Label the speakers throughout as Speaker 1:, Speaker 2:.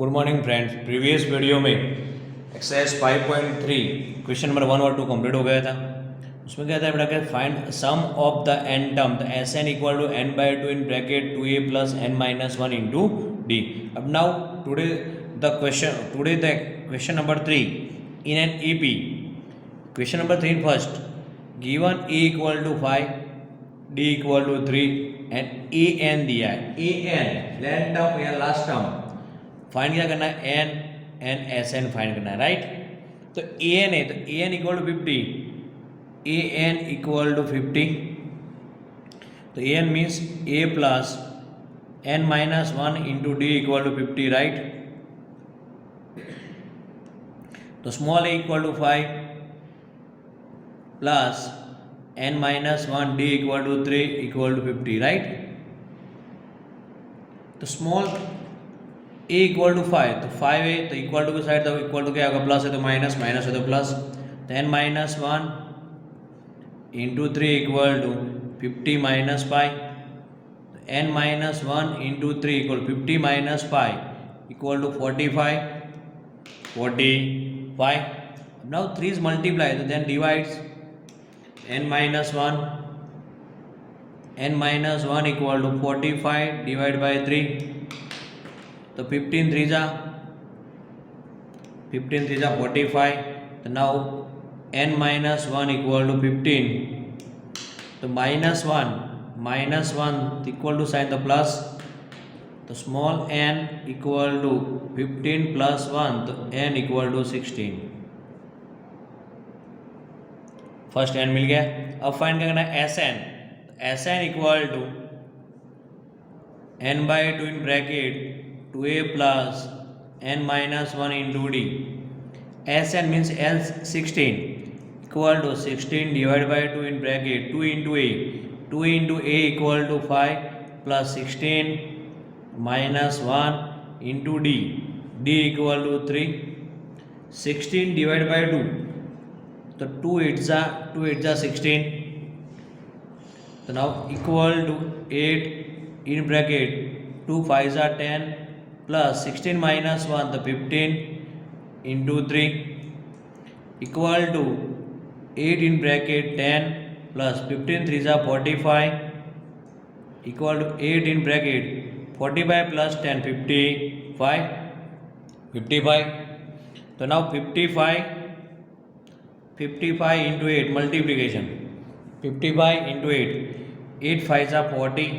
Speaker 1: Good morning friends. Previous video में exercise 5.3 question number 1 और 2 complete हो गया था। उसमें क्या था बेटा कि find sum of the N term the S N equal to N by two in bracket 2a plus N minus one into D. अब now today the question number 3 in N E P. Question number 3 first given A equal to 5 D equal to 3 and A N दिया है। A N length term या last term find क्या करना है, N N S N find करना है, right. तो A N है तो A N equal to 50, A N equal to 50। तो A N means A plus N minus one into D equal to 50, right. तो small A equal to 5 plus N minus one D equal to 3 equal to 50, right. तो small A equal to 5 तो 5 है तो equal to की side तो equal to क्या होगा, plus है तो माइनस, माइनस है तो प्लस। तो n minus one into 3 equal to 50 minus 5। तो n minus one into 3 equal 50 minus 5 equal to 45। Now 3 is multiply तो then divides n minus 1 equal to 45 divide by 3। तो 15 3 जा 45। तो now n minus one equal to 15। तो minus one equal to sign the plus. तो small n equal to 15 plus 1 तो n equal to 16। First n मिल गया। अब find करना है S N. S N equal to n by two in bracket 2a plus n minus one into D. S N means L 16 equal to 16 divide by two in bracket 2 into A equal to 5 plus 16 minus one into D equal to 3। 16 divide by 2 तो 2 8 जा 16। तो now equal to 8 in bracket 2 5 जा 10 plus 16 minus one तो 15 into 3 equal to 8 in bracket 10 plus 15 3 जा 45 equal to 8 in bracket 45 plus 10 55। तो now 55 into 8 multiplication 55 into 8 5 जा 40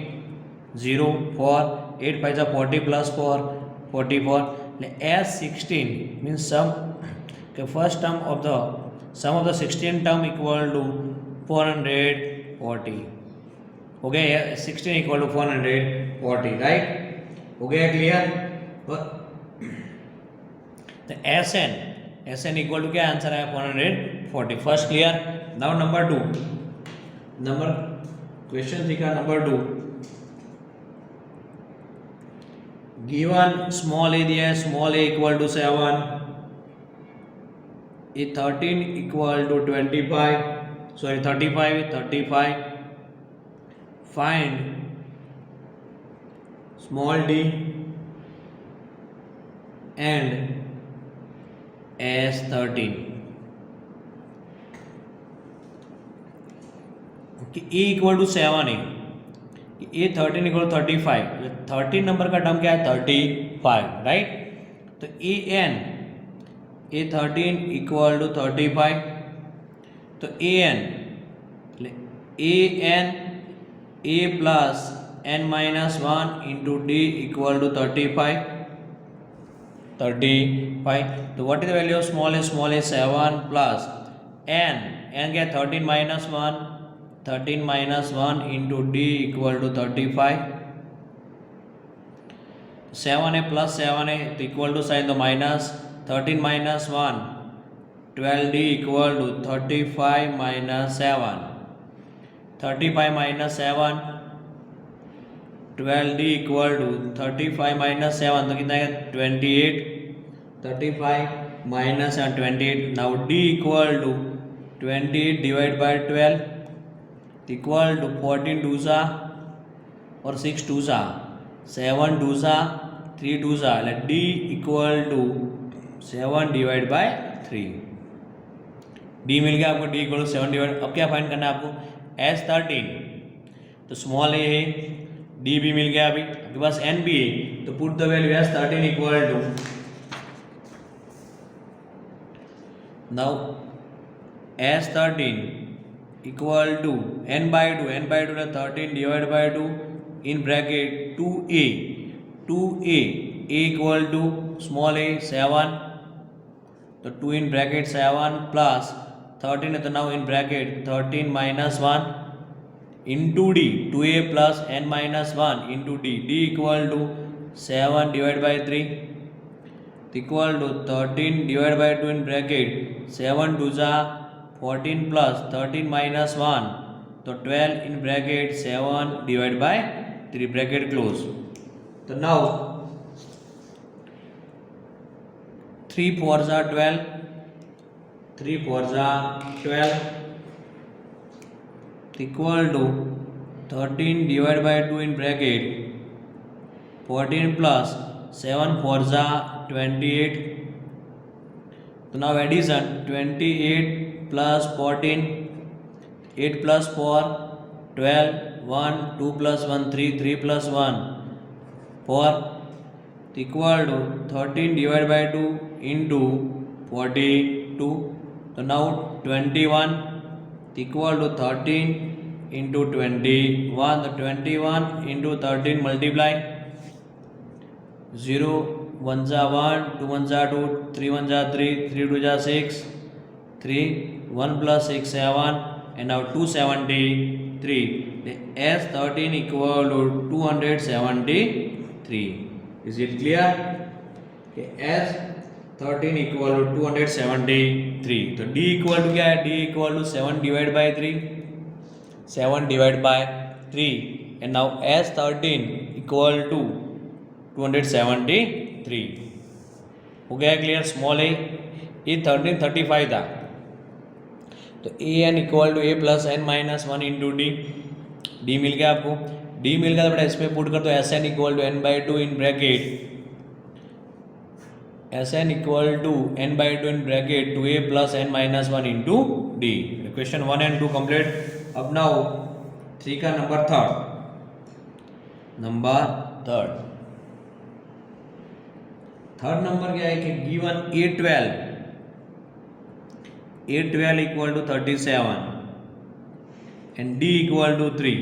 Speaker 1: 0 4 8 5 जा 40 plus 4 44। S 16 means sum के first term of the sum of the 16 term equal to 440 हो गया। 16 equal to 440, right. हो गया clear. तो एस एन इक्वल टू क्या आंसर है 440। First clear. Now number 2 question सीखा नंबर 2। गिवन स्मॉल ए दिया है, small A equal to 7, A 13 equal to 35। Find small D and S 13 कि ए इक्वल टू 7 है कि ए 13 इक्वल टू 35। 13 नंबर का term क्या है 35, राइट। तो ए 13 इक्वल टू 35। तो A plus n minus one into D equal to 35। तो what is the value of small A 7 plus n क्या 13 minus one into D equal to 35। 7 है plus 7 है तो इक्वल टू साइन तो minus 13 minus 1 12 D equal to 35 minus 7। 35 minus 7 12 D equal to 35 minus 7 तो कितना है 28। 35 minus 28। Now D equal to 28 divide by 12 equal to 14 2 और 6 2 7 2 3 2 सा એટલે d equal to 7 divide by 3। d मिल गया आपको, d इक्वल टू 7 डिवाइड। अब क्या फाइंड करना है आपको, S13 तो स्मॉल ए है, d भी मिल गया, अभी आपके पास n भी है, तो put the value S13 equal to, now S13 equal to n by 2 है 13 divide by 2 in bracket 2a a equal to small A 7, तो 2 इन ब्रैकेट 7 प्लस 13 है तो now in bracket 13 minus 1 into D, 2a plus n minus 1 into D, D equal to 7 divide by 3 equal to 13 divide by 2 in bracket 7 2 जा 14 plus 13 minus 1 तो 12 in bracket 7 divide by 3 bracket close. तो now 3 4 जा 12, 3 4 जा 12 equal to 13 divide by 2 in bracket 14 plus 7 4 जा 28, तो now addition 28 plus 14, 8 plus 4 12, 1 2 plus 1 3, 3 plus 1 4 equal to 13 divide by 2 into 42, तो now 21 equal to 13 into 21, तो 21 into 13 multiply 0 1 जा 1 2 1 जा 2 3 1 जा 3 3 2 जा 6 3 1 plus 6 7 and now 273, the S13 equal to 273. Is it clear? Okay, S13 equal to 273. तो D equal to क्या है, D equal to 7 divided by 3, 7 divided by 3 and now S13 equal to 273 हो गया clear. Small ए 13 35 था, तो A N equal to A plus N minus 1 into D, D मिल गया आपको, डी मिल गया तो बेटा इसमें पुट कर दो S N equal to N by 2 in bracket, S N equal to N by 2 in bracket 2a plus N minus 1 into D. Question 1 and 2 complete. अब नाउ 3 का नंबर थर्ड नंबर क्या है कि given A12 equal to 37 and D equal to 3.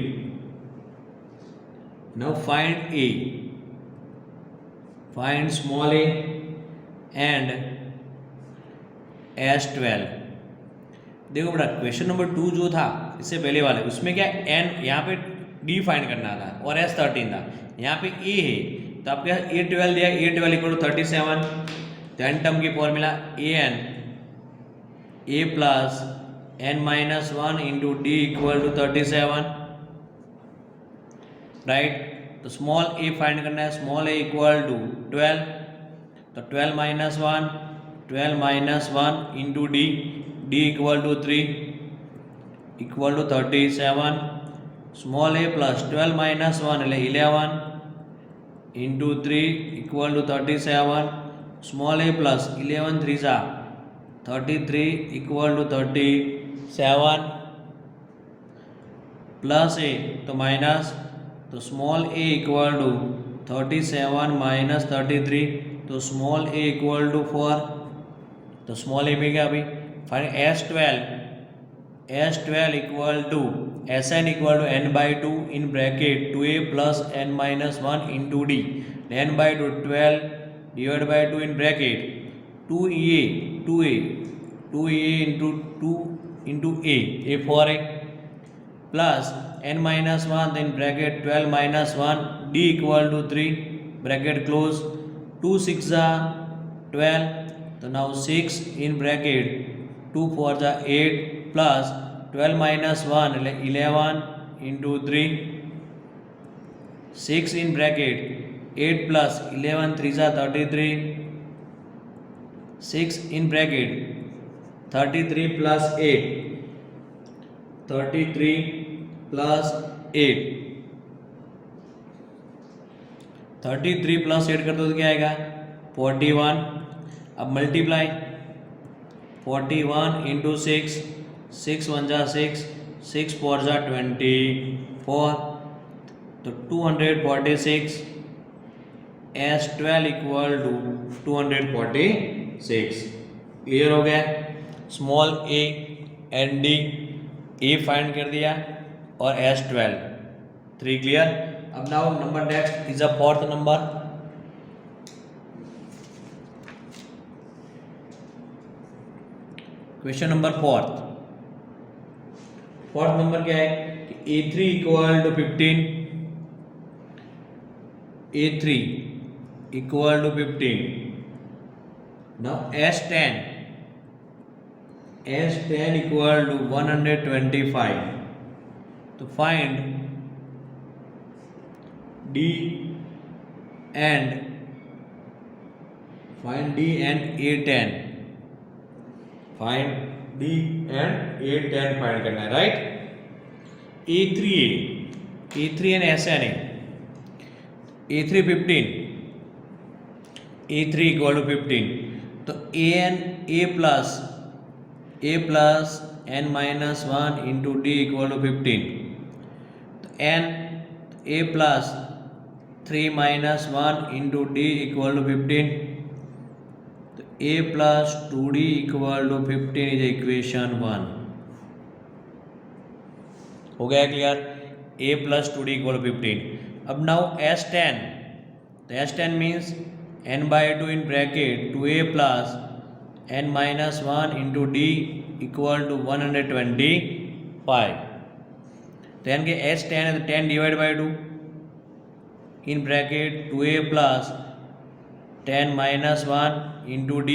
Speaker 1: Now find A, find small a and S12। देखो बेटा question number 2 जो था इससे पहले वाले उसमें क्या n यहाँ पे D फाइंड करना था और S13 था, यहाँ पे A है तो आपके A12 दिया, A12 इक्वल टू 37, तो n टर्म की formula an a plus n minus 1 into D equal to 37, right. तो स्मॉल a फाइंड करना है, स्मॉल a इक्वल टू 12, तो 12 minus 1 into D, D equal to 3 equal to 37, small a plus 12 minus 1 એટલે 11 into 3 equal to 37, small a plus 11 3 जा 33 equal to 37 plus ए तो minus, तो small A equal to 37 minus 33, तो small A equal to 4, तो small ए में क्या अभी find S12 equal to S N equal to N by 2 in bracket 2a plus N minus 1 into D, N by 2 12 divide by 2 in bracket 2a into a 4 है plus n minus 1 in bracket 12 minus 1 d equal to 3 bracket close, 2 6 जा 12, तो now 6 इन bracket 2 4 जा 8 plus 12 minus 1 11 into 3, 6 in bracket 8 plus 11 3 जा 33, 6 in bracket 33 plus 8 33 plus 8 33 plus 8 कर दो तो क्या आएगा 41। अब मल्टीप्लाई 41 इंटू 6, 6 1 जा 6, 6 4 जा 24, तो 246 S12 इक्वल टू 246। क्लियर हो गया। Small A and D, A find कर दिया और S12 3 क्लियर। अब now number next is a fourth number. Question number fourth number क्या है कि A3 equal to 15, A3 equal to 15। Now S10 equal to 125। तो find D and A10, find D and A10 find करना है, right. A3 and SN है, A3 15, A3 equal to 15, तो A plus N minus 1 into D equal to 15, तो N A plus 3 minus 1 into D equal to 15, तो A plus 2D equal to 15 is equation 1। हो गया clear. A plus 2D equal to 15। अब now S10, तो S10 means n by 2 in bracket 2A plus n minus 1 into D equal to 125। तो n के S10 है तो 10 divide by 2 in bracket 2A plus 10 minus 1 into D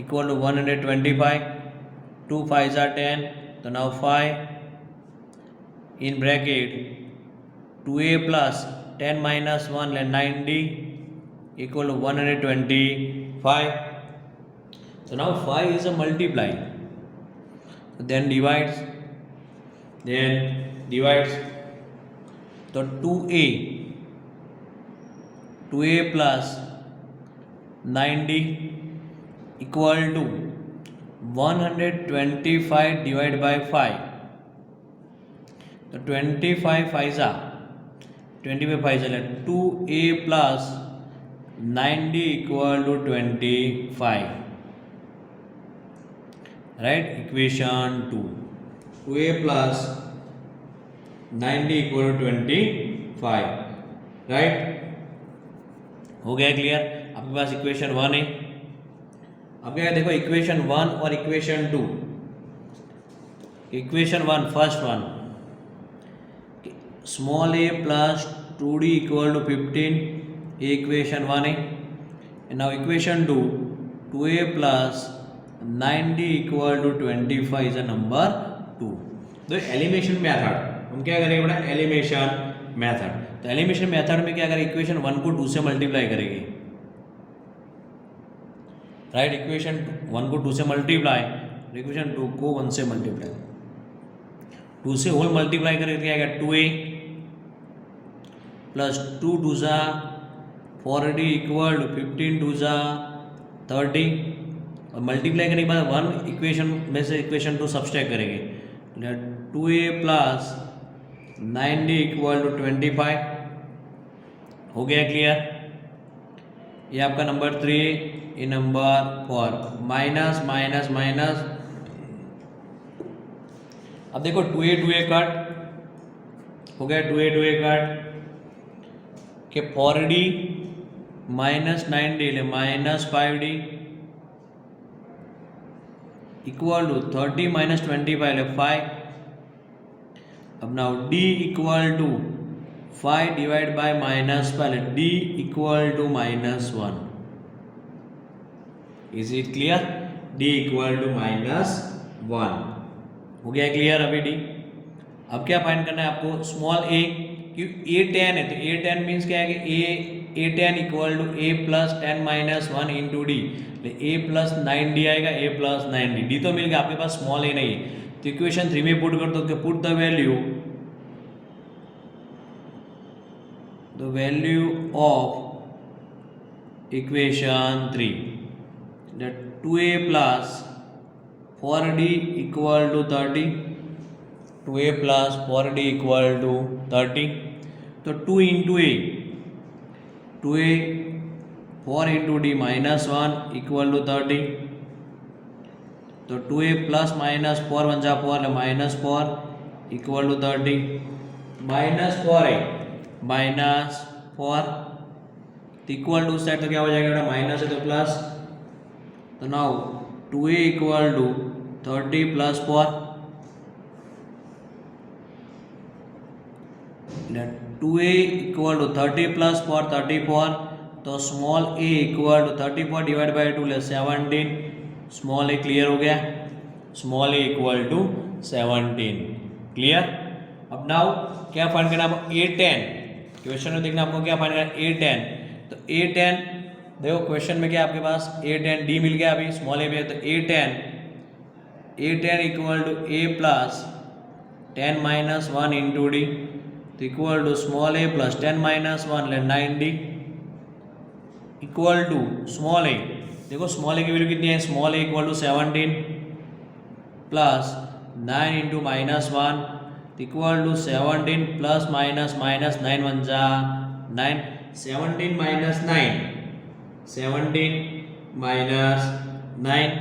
Speaker 1: equal to 125। 2 5 are 10, तो now 5 in bracket 2A plus 10 minus 1 9D equal to 125. So now 5 is a multiply. Then divides. So 2A plus 90 equal to 125 divided by 5. So 25 5 like 2A plus 90 equal to 25, right? Equation 2, 2A plus 90 equal to 25, right? हो गया clear. आपके पास equation 1 है। अब क्या देखो equation 1 और equation 2। Equation 1 first one, small a plus 2d equal to 15, equation 1 है। And now equation 2, 2a plus 9d equal to 25 is a number 2। तो एलिमिनेशन मेथड हम क्या करेंगे बेटा, एलिमिनेशन मेथड। तो एलिमिनेशन मेथड में क्या करें, इक्वेशन 1 को 2 से मल्टीप्लाई करेंगे, राइट। इक्वेशन 1 को 2 से मल्टीप्लाई, इक्वेशन 2 को 1 से मल्टीप्लाई, 2 से होल मल्टीप्लाई करेंगे क्या आएगा 2a प्लस 2 2 जा 4d इक्वल टू 15 2 जा 30, और मल्टीप्लाई करने के बाद 1 इक्वेशन में से इक्वेशन 2 सब्सट्रैक्ट करेंगे, 2a plus 9d equal to 25। हो गया क्लियर। ये आपका नंबर 3, ये नंबर 4, माइनस माइनस माइनस। अब देखो 2a कट हो गया, 2a कट के 4d माइनस 9d ले minus 5d equal to 30 minus 25 ले 5। अब now d equal to 5 divide by minus 5, d equal to minus 1। Is it clear? d equal to minus 1। हो गया क्लियर अभी d। अब क्या फाइंड करना है आपको, स्मॉल a, क्योंकि a10 है तो a10 मीन्स क्या है कि a10 equal to a plus 10 minus 1 into D, a plus 9d आएगा, a प्लस 9d, d तो मिल गया, आपके पास स्मॉल a नहीं है तो इक्वेशन 3 में पुट कर दो, put the value the value of equation 3 that 2a plus 4d equal to 30, 2a plus 4d equal to 30. तो 2 into a, 2a 4 into d minus 1 equal to 30. तो 2a plus minus 4 1 जा 4 minus 4 equal to 30. minus 4a minus 4 equal to set तो क्या हो जाएगा बेटा, minus है तो प्लस. तो now 2a equal to 30 plus 4. 2a equal to 30 plus 4 34. तो small a equal to 34 divide by 2 ले 17. स्मॉल a क्लियर हो गया, small a equal to 17. Clear. अब नाउ क्या फाइंड करना आपको, a10. क्वेश्चन में देखना आपको क्या फाइंड करना, a10. तो a10 देखो क्वेश्चन में क्या आपके पास a10 d मिल गया अभी स्मॉल a पे. तो a10 equal to a plus 10 minus 1 into D. तो equal to small a plus 10 minus 1 ले 9d equal to small a. देखो स्मॉल a की वैल्यू कितनी है, small a equal to 17 plus 9 into minus 1 equal to 17 plus minus minus 9 1 जा 9. 17 minus 9, 17 minus 9,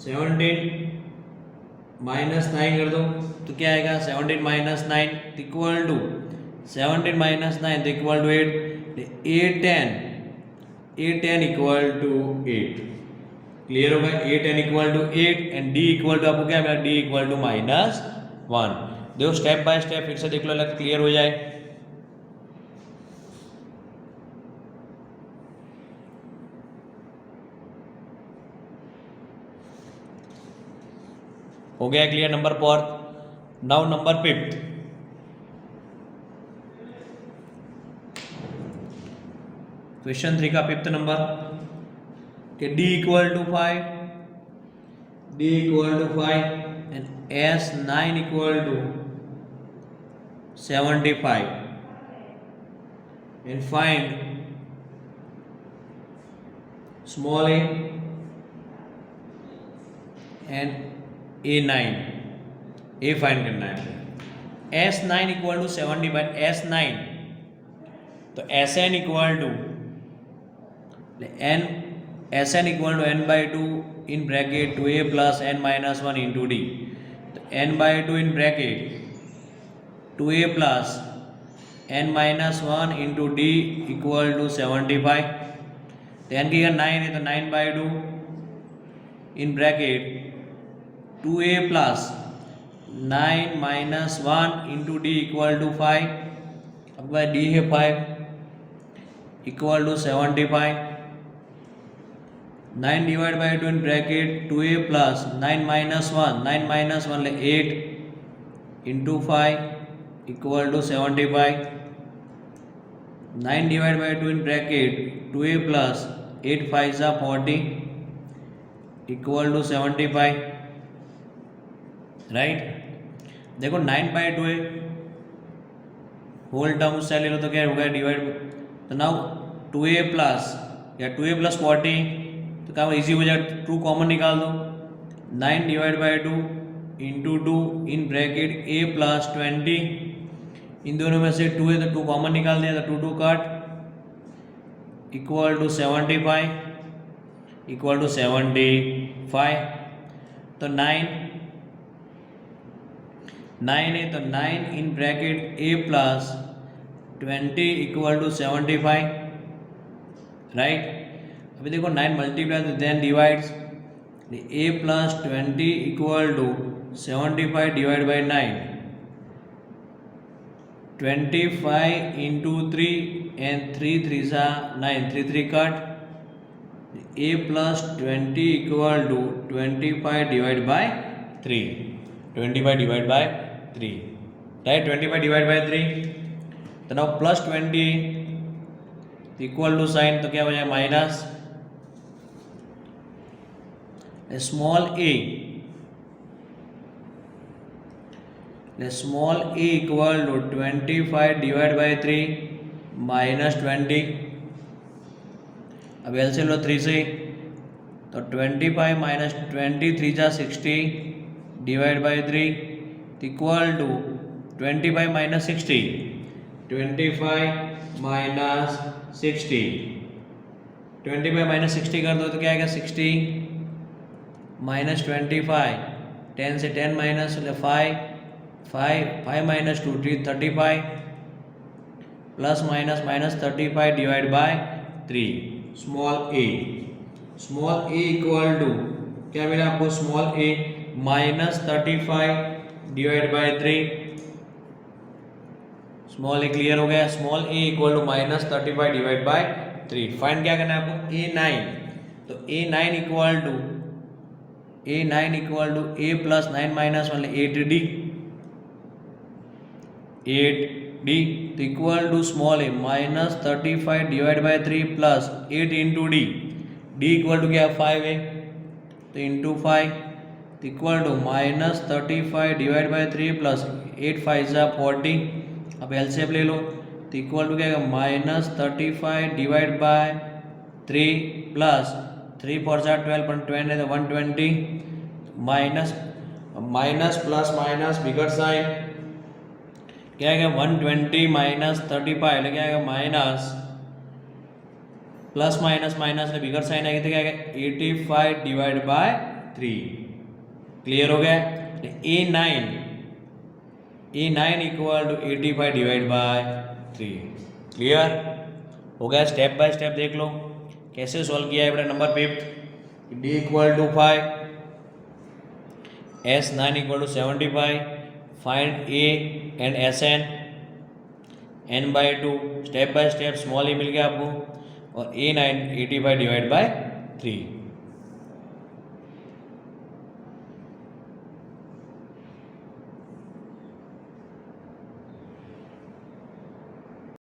Speaker 1: 17 minus 9 कर दो तो क्या आएगा, 17 minus 9 इक्वल टू 17 minus 9 तो equal to 8. a10 equal to 8. Clear होगा, a10 equal to 8 and d equal to आपको क्या मिला, d इक्वल टू -1. देखो स्टेप बाय स्टेप फिर से देख लो, अलग क्लियर हो जाए. हो गया clear number 4. Now number 5. Question 3 का 5th नंबर कि d equal to 5, d equal to 5 and s9 equal to 75 and find small a and a9. a find करना है. s9 equal to 75 s9. तो sn equal to n, sn equal to n by 2 in bracket 2a plus n minus 1 into D. तो n by 2 in bracket 2a plus n minus 1 into D equal to 75. तो n की अगर 9 है तो 9 by 2 in bracket 2a plus 9 minus 1 into D equal to 5. अब by D है 5 equal to 75. 9 divide by 2 in bracket 2a plus 9 minus 1 ले 8 into 5 equal to 75. 9 divide by 2 in bracket 2a plus 8 5 जा 40 equal to 75. Right. देखो 9 by 2 है, whole term उससे ले लो तो क्या होगा डिवाइड. तो नाउ 2a प्लस या 2a प्लस 40 तो क्या इजी हो जाए, ट्रू कॉमन निकाल दो. 9 divide by 2 into 2 in bracket a plus 20. इन दोनों में से 2 है तो 2 कॉमन निकाल दिया तो 2 2 cut equal to 75 equal to 75. तो 9 है तो 9 in bracket a plus 20 equal to 75. Right. अभी देखो 9 multiply then divides. a plus 20 equal to 75 divide by 9. 25 into 3 and 3 3 सा 9 3 3 cut. a plus 20 equal to 25 divide by 3. 25 divide by 3. Right. 25 divide by 3. तो now plus 20 equal to sign तो क्या हो जाए minus small a એટલે small A equal to 25 divide by 3 minus 20. अब LCM लो 3 से तो 25 माइनस 20 3 जा 60 divide by 3 equal to 25 minus 60. 25 minus 60 25 minus 60 कर दो तो क्या आएगा 60 माइनस 25 10 से 10 minus 5 minus 2 35 plus minus minus 35 divide by 3. Small A equal to क्या मिला आपको small A minus 35 divide by 3. Small A clear हो गया. Small A equal to minus 35 divide by 3. Find क्या करना है आपको A9. तो A9 equal to A plus 9 minus 1 8D तो equal to small A minus 35 divide by 3 plus 8 into D equal to क्या 5 है तो into 5 equal to minus 35 divide by 3 plus 8 5 जा 40. अब एलसीएम ले लो तो इक्वल टू क्या है माइनस 35 डिवाइड बाय 3 प्लस 3 4 जा 12 पर 20 है तो 120 माइनस प्लस माइनस बिगर साइन क्या है 120 माइनस 35 એટલે क्या है माइनस प्लस माइनस माइनस ने बिगर साइन आएगी तो क्या है 85 डिवाइड बाय 3. क्लियर हो गया. A9 equal to 85 divide by 3. Clear हो गया. स्टेप बाय स्टेप देख लो कैसे सॉल्व किया है बेटा. Number 5 D equal to 5 S9 equal to 75 find A and SN n/2 step by step. Small A मिल गया आपको और A9 85 डिवाइड बाय 3.